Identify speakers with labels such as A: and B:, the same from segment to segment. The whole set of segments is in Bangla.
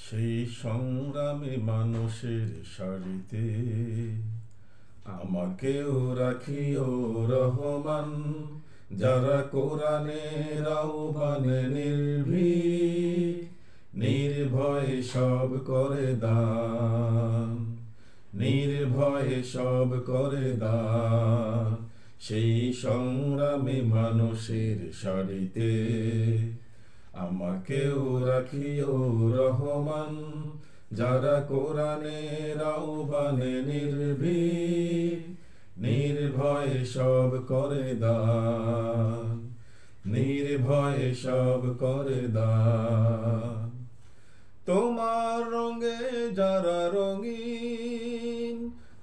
A: সেই সংগ্রামী মানুষের সারিতে আমাকেও রাখিও রহমান, যারা কোরআনের আহ্বানে নির্ভীক, নির্ভয়ে সব করে দান, নির্ভয়ে সব করে দান। সেই সংগ্রামী মানুষের সারিতে আমাকেও রাখিও রহমান, যারা কোরআনের আহ্বানে নির্ভীক, নির্ভয়ে সব করে দান, নির্ভয়ে সব করে দান। তোমার রঙে যারা রঙিন,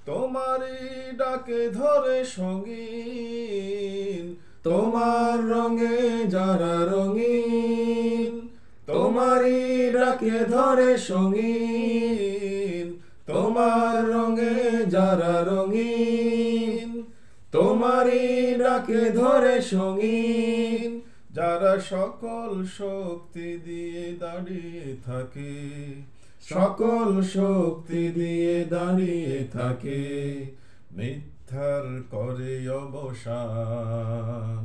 A: তোমারই ডাকে ধরে সঙ্গীন। তোমার রঙে যারা রঙিন, তোমারই ডাকে ধরে সঙ্গীন। তোমার রঙে যারা রঙিন, তোমারই ডাকে ধরে সঙ্গীন। যারা সকল শক্তি দিয়ে দাঁড়িয়ে থাকে, সকল শক্তি দিয়ে দাঁড়িয়ে থাকে, মিথ্যার করে অবসান,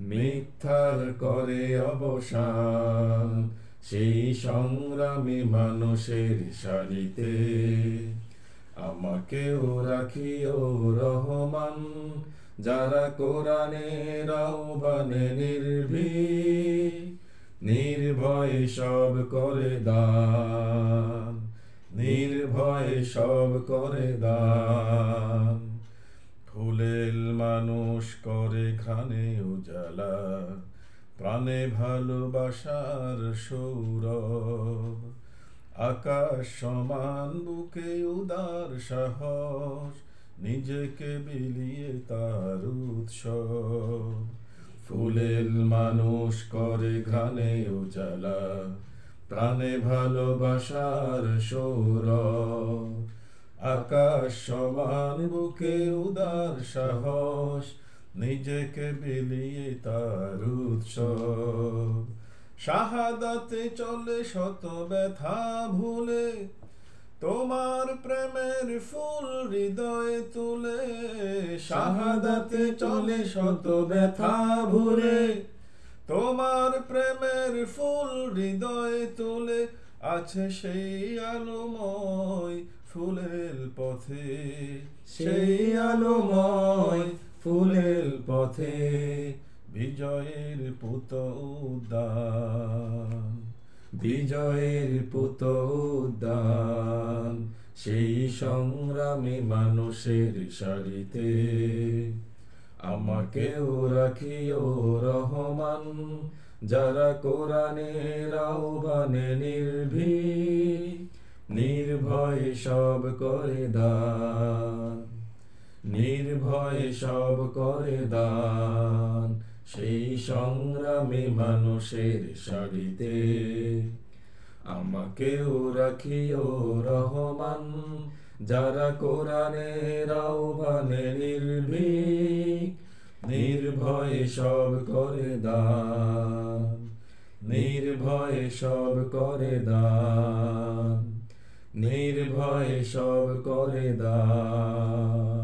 A: মিথ্যার করে অবসান। সেই সংগ্রামী মানুষের সারিতে আমাকেও রাখিও রহমান, যারা কোরআনের আহ্বানে নির্ভীক, নির্ভয়ে সব করে দান, নির্ভয়ে সব করে দান। ফুলেল মানুষ করে ঘ্রাণে উজালা, প্রাণে ভালোবাসার সৌরভ। আকাশ সমান বুকে উদার সাহস, নিজেকে বিলিয়ে তার উৎসব। ফুলেল মানুষ করে ঘ্রাণে উজালা, প্রাণে ভালোবাসার সৌরভ। আকাশ সমান বুকে উদার সাহস, নিজেকে বিলিয়ে তার উৎসব। শাহাদাতে চলে শত ব্যথা ভুলে, তোমার প্রেমের ফুল হৃদয়ে তুলে। শাহাদাতে চলে শত ব্যথা ভুলে, তোমার প্রেমের ফুল হৃদয়ে তুলে। আছে সেই আলোময় ফুলের পথে, সেই আলোময় ফুলের পথে, বিজয়ের পুত উদ্যান, বিজয়ের পুত উদ্যান। সেই সংগ্রামী মানুষের সারিতে আমাকেও রাখিও রহমান, যারা কোরআনের আহ্বানে নির্ভীক, নির্ভয়ে সব করে দান, নির্ভয়ে সব করে দান। সেই সংগ্রামী মানুষের সারিতে আমাকেও রাখিও রহমান, যারা কোরআনের আহ্বানে নির্ভীক, নির্ভয়ে সব করে দান, নির্ভয়ে সব করে দান, নির্ভয়ে সব করে দান।